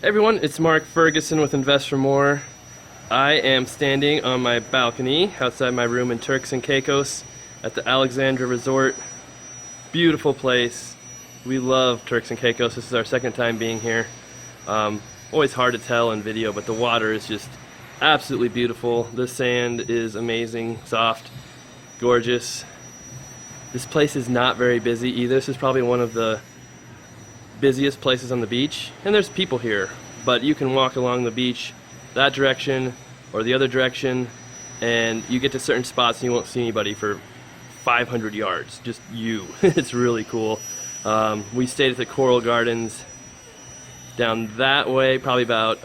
Hey everyone, it's Mark Ferguson with Invest for More. I am standing on my balcony outside my room in Turks and Caicos at the Alexandra Resort. Beautiful place. We love Turks and Caicos. This is our second time being here. Always hard to tell in video, but the water is just absolutely beautiful. The sand is amazing, soft, gorgeous. This place is not very busy either. This is probably one of the busiest places on the beach, and there's people here, but you can walk along the beach that direction or the other direction, and you get to certain spots and you won't see anybody for 500 yards, just you. It's really cool. We stayed at the Coral Gardens down that way, probably about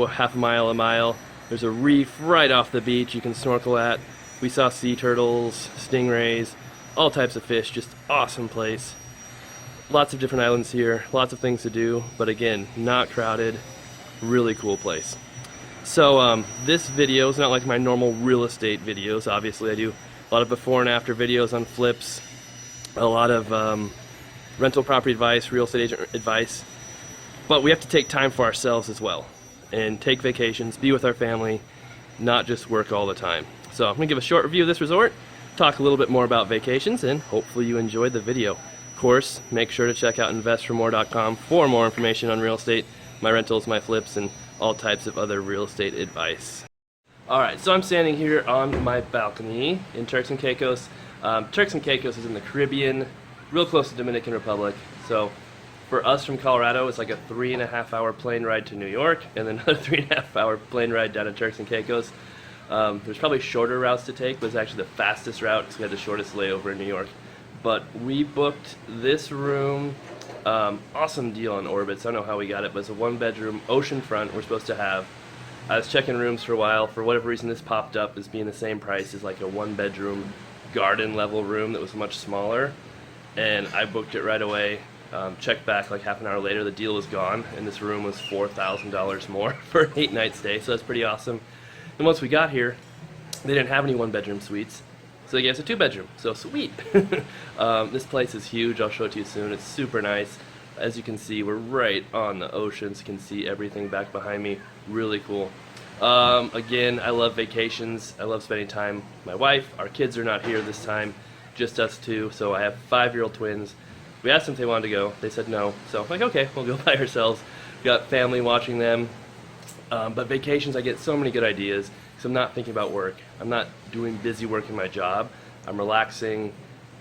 half a mile. There's a reef right off the beach you can snorkel at. We saw sea turtles, stingrays, all types of fish. Just awesome place. Lots of different islands here, lots of things to do, but again, not crowded, really cool place. So this video is not like my normal real estate videos. Obviously I do a lot of before and after videos on flips, a lot of rental property advice, real estate agent advice, but we have to take time for ourselves as well and take vacations, be with our family, not just work all the time. So I'm going to give a short review of this resort, talk a little bit more about vacations, and hopefully you enjoyed the video. Of course, make sure to check out investformore.com for more information on real estate, my rentals, my flips, and all types of other real estate advice. Alright, so I'm standing here on my balcony in Turks and Caicos. Turks and Caicos is in the Caribbean, real close to Dominican Republic. So for us from Colorado, it's like a 3.5-hour plane ride to New York, and then another 3.5-hour plane ride down to Turks and Caicos. There's probably shorter routes to take, but it's actually the fastest route because we had the shortest layover in New York. But we booked this room, awesome deal on Orbitz. I don't know how we got it, but it's a 1-bedroom oceanfront we're supposed to have. I was checking rooms for a while. For whatever reason, this popped up as being the same price as like a 1-bedroom garden level room that was much smaller. And I booked it right away. Checked back like half an hour later, the deal was gone, and this room was $4,000 more for an 8-night stay, so that's pretty awesome. And once we got here, they didn't have any 1-bedroom suites. So they gave us a 2-bedroom, so sweet. This place is huge, I'll show it to you soon. It's super nice. As you can see, we're right on the ocean, so you can see everything back behind me. Really cool. Again, I love vacations. I love spending time with my wife. Our kids are not here this time, just us two. So I have 5-year-old twins. We asked them if they wanted to go. They said no. So I'm like, okay, we'll go by ourselves. We got family watching them. But vacations, I get so many good ideas. So I'm not thinking about work. I'm not doing busy work in my job. I'm relaxing,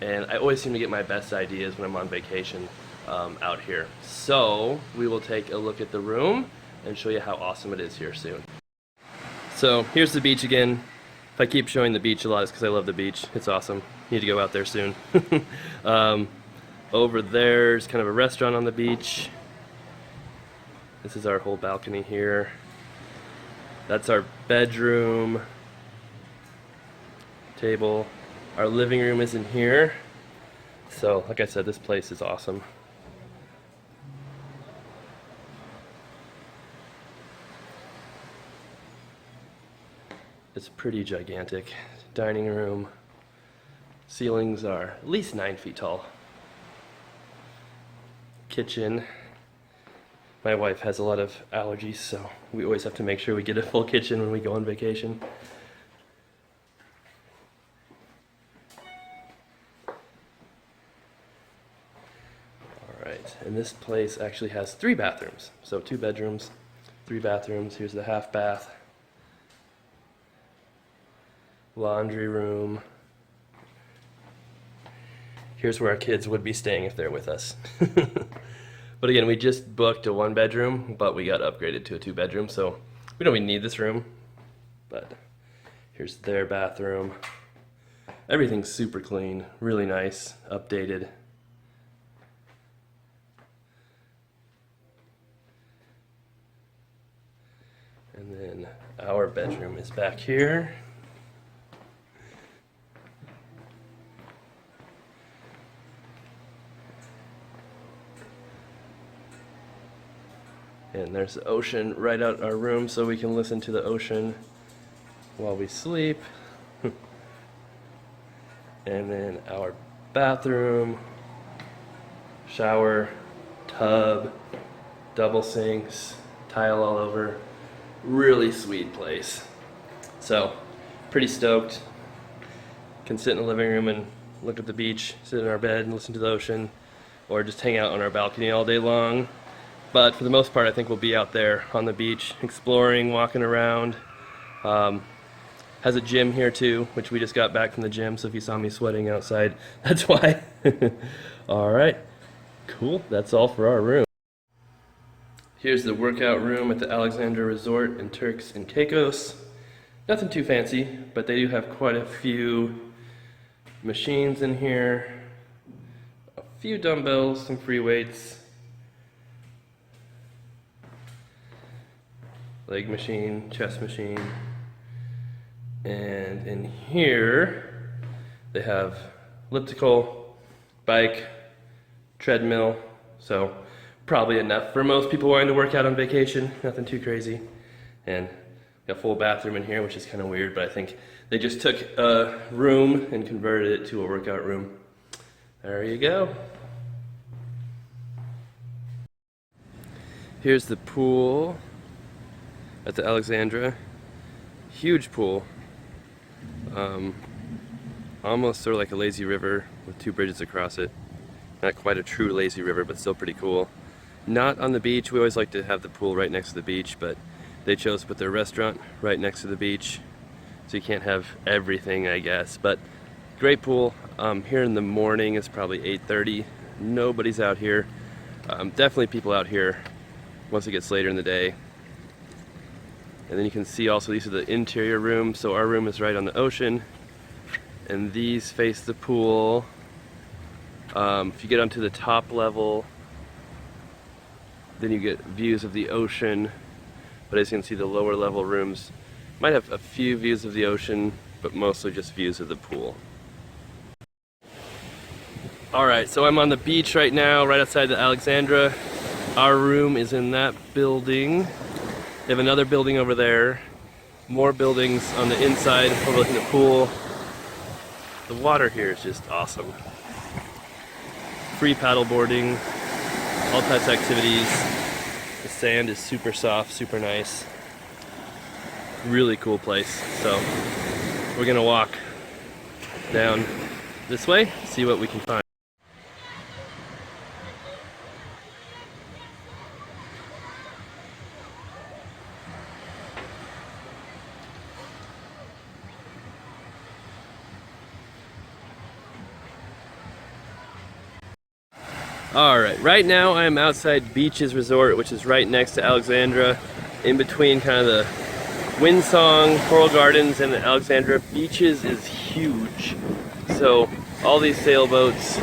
and I always seem to get my best ideas when I'm on vacation out here. So we will take a look at the room and show you how awesome it is here soon. So here's the beach again. If I keep showing the beach a lot, it's because I love the beach. It's awesome. Need to go out there soon. Over there's kind of a restaurant on the beach. This is our whole balcony here. That's our bedroom, table. Our living room is in here. So, like I said, this place is awesome. It's pretty gigantic. Dining room. Ceilings are at least 9 feet tall. Kitchen. My wife has a lot of allergies, so we always have to make sure we get a full kitchen when we go on vacation. Alright, and this place actually has 3 bathrooms. So 2 bedrooms, 3 bathrooms. Here's the half bath. Laundry room. Here's where our kids would be staying if they're with us. But again, we just booked a 1-bedroom, but we got upgraded to a 2-bedroom, so we don't even need this room. But here's their bathroom. Everything's super clean, really nice, updated. And then our bedroom is back here. And there's the ocean right out our room, so we can listen to the ocean while we sleep. And then our bathroom, shower, tub, double sinks, tile all over. Really sweet place. So, pretty stoked. Can sit in the living room and look at the beach, sit in our bed and listen to the ocean, or just hang out on our balcony all day long. But for the most part, I think we'll be out there on the beach, exploring, walking around. Has a gym here too, which we just got back from the gym, so if you saw me sweating outside, that's why. All right, cool, that's all for our room. Here's the workout room at the Alexandra Resort in Turks and Caicos. Nothing too fancy, but they do have quite a few machines in here, a few dumbbells, some free weights, leg machine, chest machine, and in here they have elliptical, bike, treadmill, so probably enough for most people wanting to work out on vacation, nothing too crazy. And got a full bathroom in here, which is kind of weird, but I think they just took a room and converted it to a workout room. There you go. Here's the pool at the Alexandra. Huge pool. Almost sort of like a lazy river with two bridges across it. Not quite a true lazy river, but still pretty cool. Not on the beach. We always like to have the pool right next to the beach, but they chose to put their restaurant right next to the beach, so you can't have everything, I guess. But great pool. Here in the morning, it's probably 8:30. Nobody's out here. Definitely people out here once it gets later in the day. And then you can see also these are the interior rooms. So our room is right on the ocean, and these face the pool. If you get onto the top level, then you get views of the ocean. But as you can see, the lower level rooms might have a few views of the ocean, but mostly just views of the pool. Alright, so I'm on the beach right now, right outside the Alexandra. Our room is in that building. They have another building over there. More buildings on the inside overlooking the pool. The water here is just awesome. Free paddle boarding, all types of activities. The sand is super soft, super nice. Really cool place. So we're gonna walk down this way, see what we can find. Alright, right now I am outside Beach's Resort, which is right next to Alexandra, in between kind of the Windsong, Coral Gardens, and the Alexandra. Beach's is huge, so all these sailboats.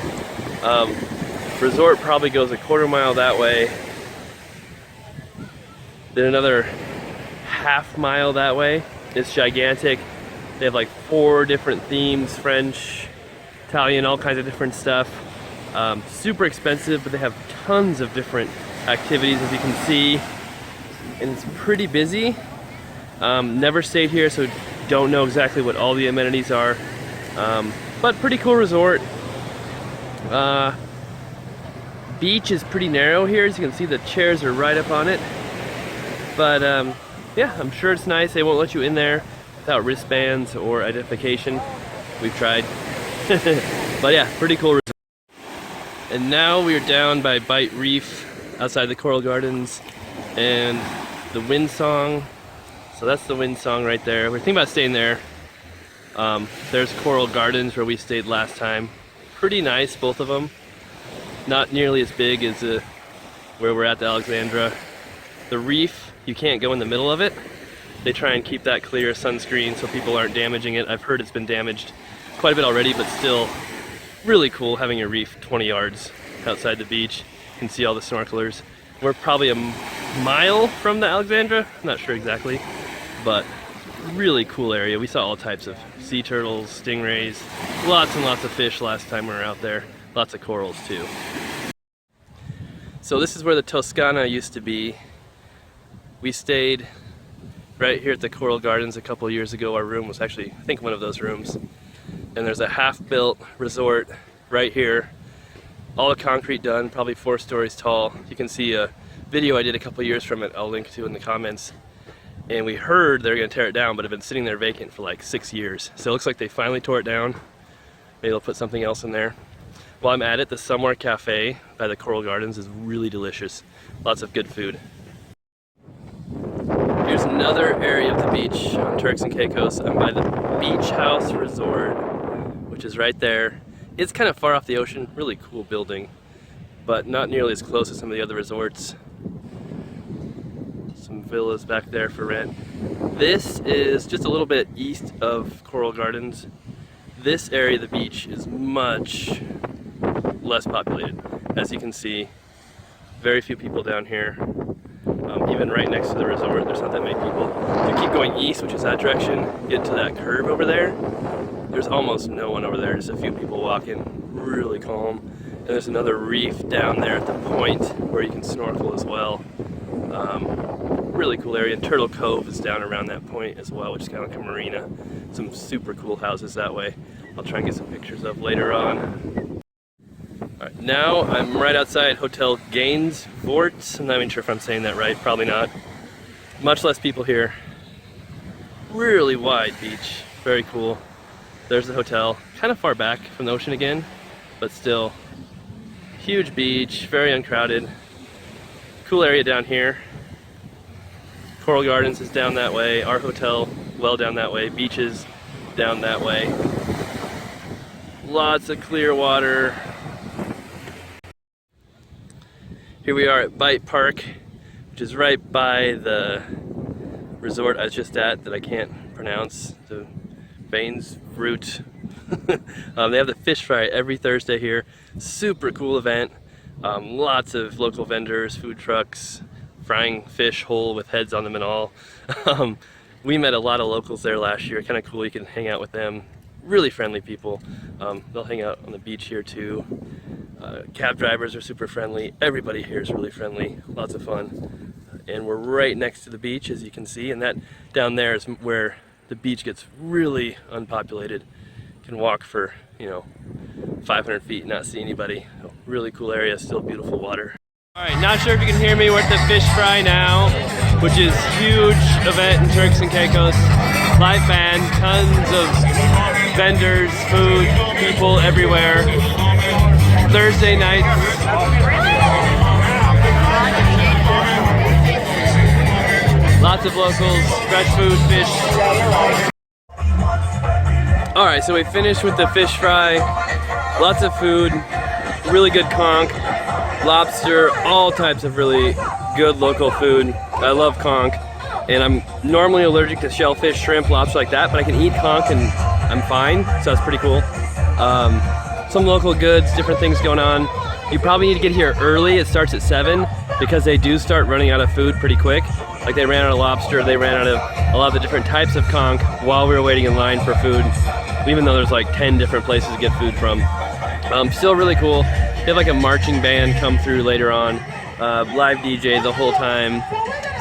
Resort probably goes a quarter mile that way, then another half mile that way. It's gigantic. They have like 4 different themes, French, Italian, all kinds of different stuff. Super expensive, but they have tons of different activities, as you can see, and it's pretty busy. Never stayed here, so don't know exactly what all the amenities are, but pretty cool resort. Beach is pretty narrow here, as you can see. The chairs are right up on it, but yeah, I'm sure it's nice. They won't let you in there without wristbands or identification. We've tried. But yeah, pretty cool resort. And now we are down by Bight Reef, outside the Coral Gardens, and the Windsong. So that's the Windsong right there. We're thinking about staying there. There's Coral Gardens where we stayed last time. Pretty nice, both of them. Not nearly as big as where we're at the Alexandra. The Reef, you can't go in the middle of it. They try and keep that clear, sunscreen, so people aren't damaging it. I've heard it's been damaged quite a bit already, but still really cool having a reef 20 yards outside the beach. You can see all the snorkelers. We're probably a mile from the Alexandra, I'm not sure exactly, but really cool area. We saw all types of sea turtles, stingrays, lots and lots of fish last time we were out there. Lots of corals too. So this is where the Toscana used to be. We stayed right here at the Coral Gardens a couple years ago. Our room was actually, I think, one of those rooms. And there's a half-built resort right here. All the concrete done, probably 4 stories tall. You can see a video I did a couple years from it I'll link to in the comments. And we heard they're going to tear it down, but have been sitting there vacant for like 6 years. So it looks like they finally tore it down. Maybe they'll put something else in there. While I'm at it, the Somewhere Cafe by the Coral Gardens is really delicious. Lots of good food. Here's another area of the beach on Turks and Caicos. I'm by the Beach House Resort, which is right there. It's kind of far off the ocean, really cool building, but not nearly as close as some of the other resorts. Some villas back there for rent. This is just a little bit east of Coral Gardens. This area of the beach is much less populated. As you can see, very few people down here. Even right next to the resort, there's not that many people. If you keep going east, which is that direction, get to that curve over there, there's almost no one over there, just a few people walking, really calm. And there's another reef down there at the point where you can snorkel as well. Really cool area. And Turtle Cove is down around that point as well, which is kind of like a marina. Some super cool houses that way. I'll try and get some pictures of later on. Alright, now I'm right outside Hotel Ganesvoort. I'm not even sure if I'm saying that right, probably not. Much less people here. Really wide beach, very cool. There's the hotel, kind of far back from the ocean again, but still huge beach, very uncrowded. Cool area down here. Coral Gardens is down that way, our hotel well down that way, beaches down that way. Lots of clear water. Here we are at Bight Park, which is right by the resort I was just at that I can't pronounce, the Ganesvoort. They have the fish fry every Thursday here. Super cool event. Lots of local vendors, food trucks, frying fish whole with heads on them and all. We met a lot of locals there last year. Kind of cool, you can hang out with them. Really friendly people. They'll hang out on the beach here too. Cab drivers are super friendly. Everybody here is really friendly. Lots of fun. And we're right next to the beach, as you can see, and that down there is where the beach gets really unpopulated. You can walk for, 500 feet and not see anybody. Really cool area, still beautiful water. Alright, not sure if you can hear me. We're at the fish fry now, which is huge event in Turks and Caicos. Live band, tons of vendors, food, people everywhere. Thursday nights. Lots of locals, fresh food, fish. Alright, so we finished with the fish fry. Lots of food, really good conch, lobster, all types of really good local food. I love conch, and I'm normally allergic to shellfish, shrimp, lobster like that, but I can eat conch and I'm fine, so that's pretty cool. Some local goods, different things going on. You probably need to get here early. It starts at 7 because they do start running out of food pretty quick. Like they ran out of lobster, they ran out of a lot of the different types of conch while we were waiting in line for food, even though there's like 10 different places to get food from. Still really cool. They have like a marching band come through later on, live DJ the whole time.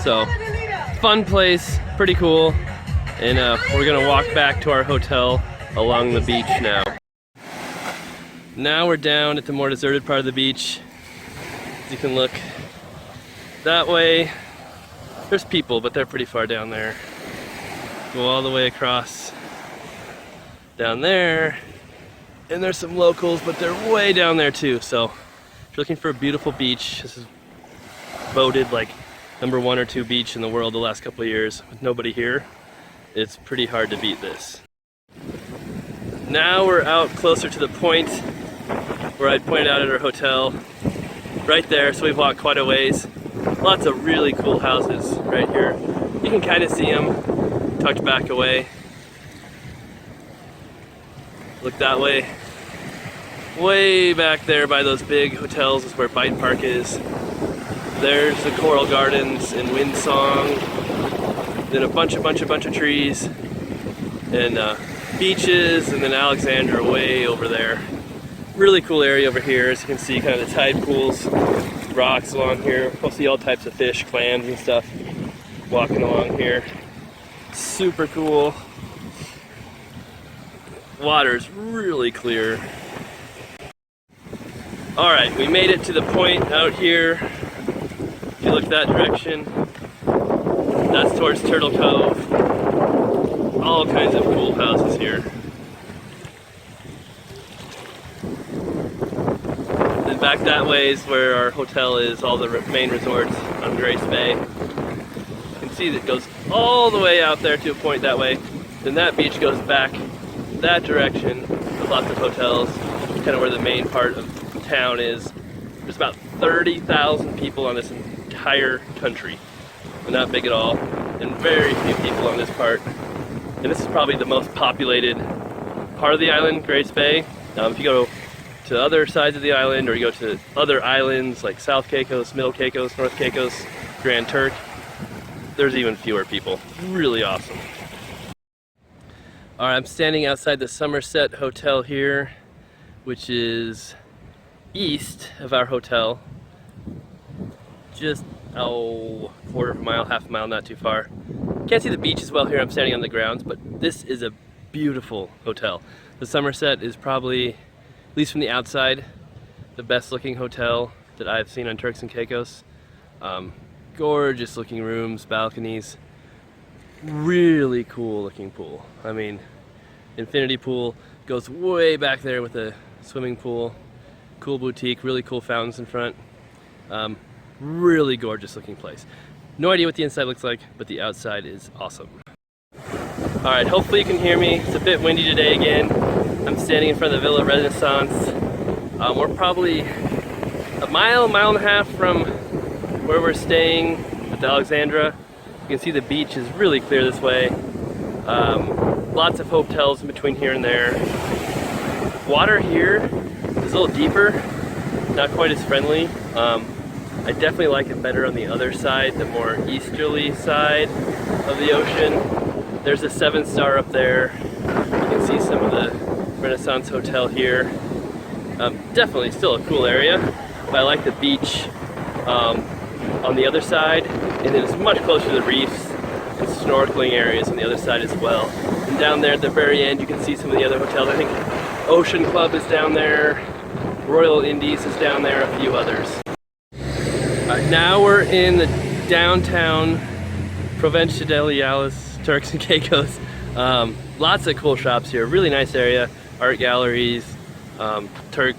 So fun place, pretty cool. And we're gonna walk back to our hotel along the beach now. Now we're down at the more deserted part of the beach. As you can look that way. There's people, but they're pretty far down there. Go all the way across down there. And there's some locals, but they're way down there too. So if you're looking for a beautiful beach, this is voted like #1 or 2 beach in the world the last couple of years. With nobody here, it's pretty hard to beat this. Now we're out closer to the point where I'd pointed out at our hotel. Right there, so we've walked quite a ways. Lots of really cool houses right here. You can kind of see them tucked back away. Look that way. Way back there by those big hotels is where Bight Park is. There's the Coral Gardens in Windsong. Then a bunch of trees and beaches, and then Alexandra way over there. Really cool area over here, as you can see, kind of the tide pools, rocks along here. We'll see all types of fish, clams and stuff walking along here. Super cool. Water's really clear. Alright, we made it to the point out here. If you look that direction, that's towards Turtle Cove. All kinds of cool houses here. And back that way is where our hotel is, all the main resorts on Grace Bay. You can see that it goes all the way out there to a point that way. Then that beach goes back that direction with lots of hotels, kind of where the main part of town is. There's about 30,000 people on this entire country. Not big at all, and very few people on this part. And this is probably the most populated part of the island, Grace Bay. If you go to other sides of the island, or you go to other islands like South Caicos, Middle Caicos, North Caicos, Grand Turk, there's even fewer people. Really awesome. Alright, I'm standing outside the Somerset Hotel here, which is east of our hotel. Just, quarter of a mile, half a mile, not too far. Can't see the beach as well here, I'm standing on the grounds, but this is a beautiful hotel. The Somerset is probably, at least from the outside, the best looking hotel that I've seen on Turks and Caicos. Gorgeous looking rooms, balconies, really cool looking pool. I mean, infinity pool, goes way back there with a swimming pool, cool boutique, really cool fountains in front. Really gorgeous looking place. No idea what the inside looks like, but the outside is awesome. Alright, hopefully you can hear me. It's a bit windy today again. I'm standing in front of the Villa Renaissance. We're probably a mile and a half from where we're staying at the Alexandra. You can see the beach is really clear this way. Lots of hotels in between here and there. Water here is a little deeper, not quite as friendly. I definitely like it better on the other side, the more easterly side of the ocean. There's a 7-star up there. You can see some of the Renaissance Hotel here. Definitely still a cool area, but I like the beach on the other side, and then it's much closer to the reefs and snorkeling areas on the other side as well. And down there at the very end you can see some of the other hotels. I think Ocean Club is down there, Royal Indies is down there, a few others. Now we're in the downtown Provincia dell'Ialis, Turks and Caicos. Lots of cool shops here, really nice area. Art galleries, Turk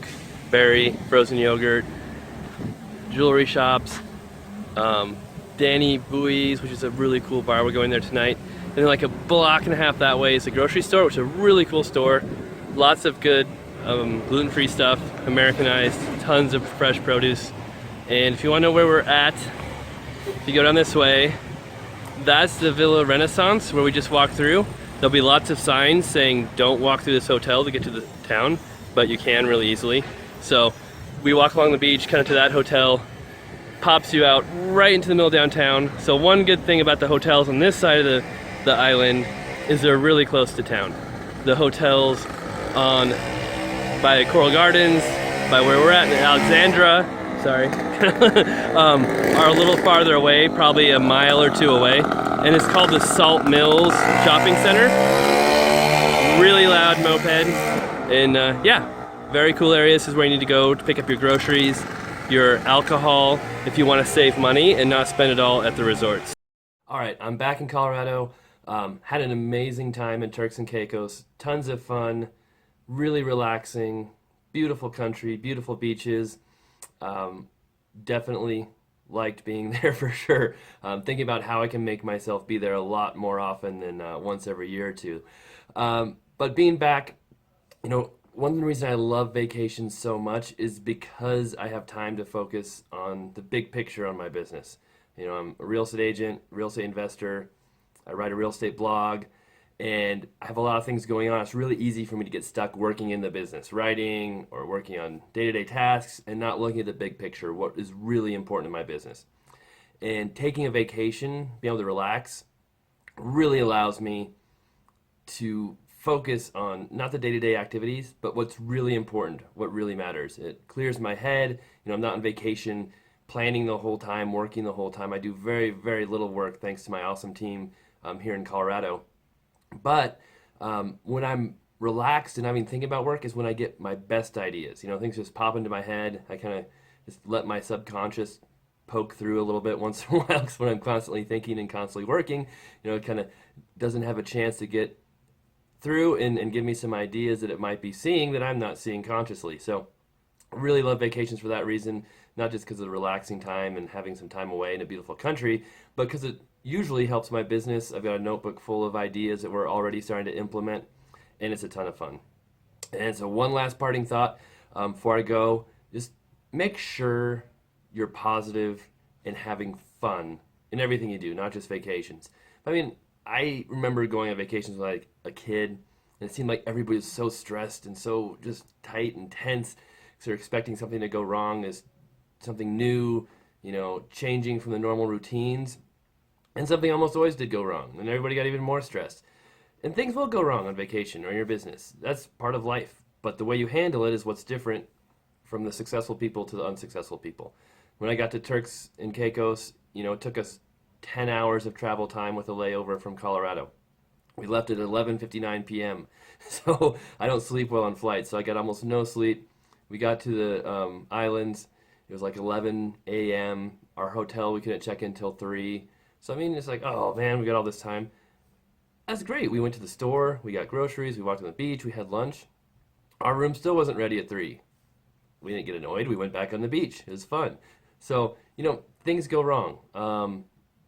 berry, frozen yogurt, jewelry shops, Danny Bowie's, which is a really cool bar. We're going there tonight. And then like a block and a half that way is a grocery store, which is a really cool store. Lots of good gluten-free stuff, Americanized, tons of fresh produce. And if you want to know where we're at, if you go down this way, that's the Villa Renaissance where we just walked through. There'll be lots of signs saying don't walk through this hotel to get to the town, but you can really easily. So we walk along the beach, kind of to that hotel, pops you out right into the middle of downtown. So one good thing about the hotels on this side of the island is they're really close to town. The hotels by Coral Gardens, by where we're at in Alexandra, are a little farther away, probably a mile or two away, and it's called the Salt Mills Shopping Center. Really loud moped, and yeah, very cool area. This is where you need to go to pick up your groceries, your alcohol, if you want to save money and not spend it all at the resorts. Alright, I'm back in Colorado. Had an amazing time in Turks and Caicos, tons of fun, really relaxing, beautiful country, beautiful beaches. Definitely liked being there for sure. Thinking about how I can make myself be there a lot more often than once every year or two. But being back, you know, one of the reasons I love vacations so much is because I have time to focus on the big picture on my business. You know, I'm a real estate agent, real estate investor, I write a real estate blog, and I have a lot of things going on. It's really easy for me to get stuck working in the business, writing or working on day-to-day tasks and not looking at the big picture, what is really important in my business. And taking a vacation, being able to relax, really allows me to focus on not the day-to-day activities, but what's really important, what really matters. It clears my head. You know, I'm not on vacation planning the whole time, working the whole time. I do very, very little work thanks to my awesome team here in Colorado. But when I'm relaxed and not even thinking about work is when I get my best ideas. You know, things just pop into my head. I kind of just let my subconscious poke through a little bit once in a while because when I'm constantly thinking and constantly working, it kind of doesn't have a chance to get through and give me some ideas that it might be seeing that I'm not seeing consciously. So really love vacations for that reason, not just because of the relaxing time and having some time away in a beautiful country, but because it usually helps my business. I've got a notebook full of ideas that we're already starting to implement, and it's a ton of fun. And so one last parting thought before I go, just make sure you're positive and having fun in everything you do, not just vacations. I mean, I remember going on vacations when I was like a kid, and it seemed like everybody was so stressed and so just tight and tense because they're expecting something to go wrong as something new, changing from the normal routines. And something almost always did go wrong, and everybody got even more stressed. And things will go wrong on vacation or in your business. That's part of life. But the way you handle it is what's different from the successful people to the unsuccessful people. When I got to Turks and Caicos, it took us 10 hours of travel time with a layover from Colorado. We left at 11:59 p.m. So I don't sleep well on flights, so I got almost no sleep. We got to the islands. It was like 11 a.m. Our hotel, we couldn't check in until 3. So, I mean, it's like, oh man, we got all this time. That's great. We went to the store, we got groceries, we walked on the beach, we had lunch. Our room still wasn't ready at 3. We didn't get annoyed. We went back on the beach. It was fun. So, things go wrong.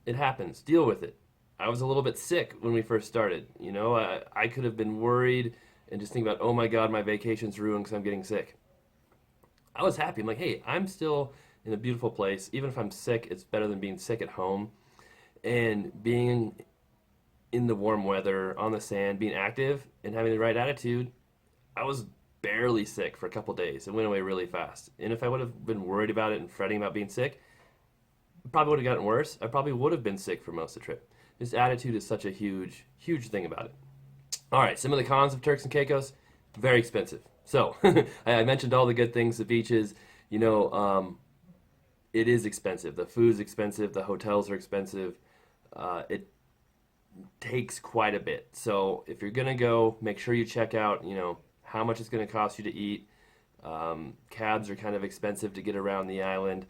It happens. Deal with it. I was a little bit sick when we first started. I could have been worried and just think about, oh my God, my vacation's ruined because I'm getting sick. I was happy. I'm like, hey, I'm still in a beautiful place. Even if I'm sick, it's better than being sick at home. And being in the warm weather, on the sand, being active, and having the right attitude, I was barely sick for a couple days. It went away really fast. And if I would have been worried about it and fretting about being sick, it probably would have gotten worse. I probably would have been sick for most of the trip. This attitude is such a huge, huge thing about it. All right, some of the cons of Turks and Caicos, very expensive. So I mentioned all the good things, the beaches, it is expensive. The food's expensive. The hotels are expensive. It takes quite a bit. So if you're going to go, make sure you check out, how much it's going to cost you to eat. Cabs are kind of expensive to get around the island.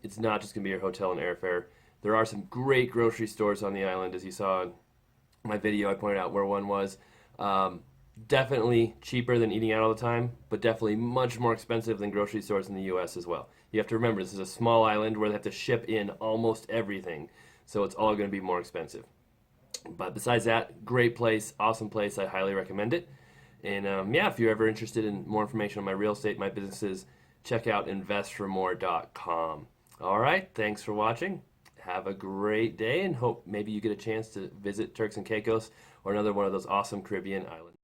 It's not just going to be your hotel and airfare. There are some great grocery stores on the island, as you saw in my video. I pointed out where one was. Definitely cheaper than eating out all the time, but definitely much more expensive than grocery stores in the U.S. as well. You have to remember, this is a small island where they have to ship in almost everything, so it's all going to be more expensive. But besides that, great place, awesome place. I highly recommend it. And if you're ever interested in more information on my real estate, my businesses, check out investformore.com. All right, thanks for watching. Have a great day, and hope maybe you get a chance to visit Turks and Caicos or another one of those awesome Caribbean islands.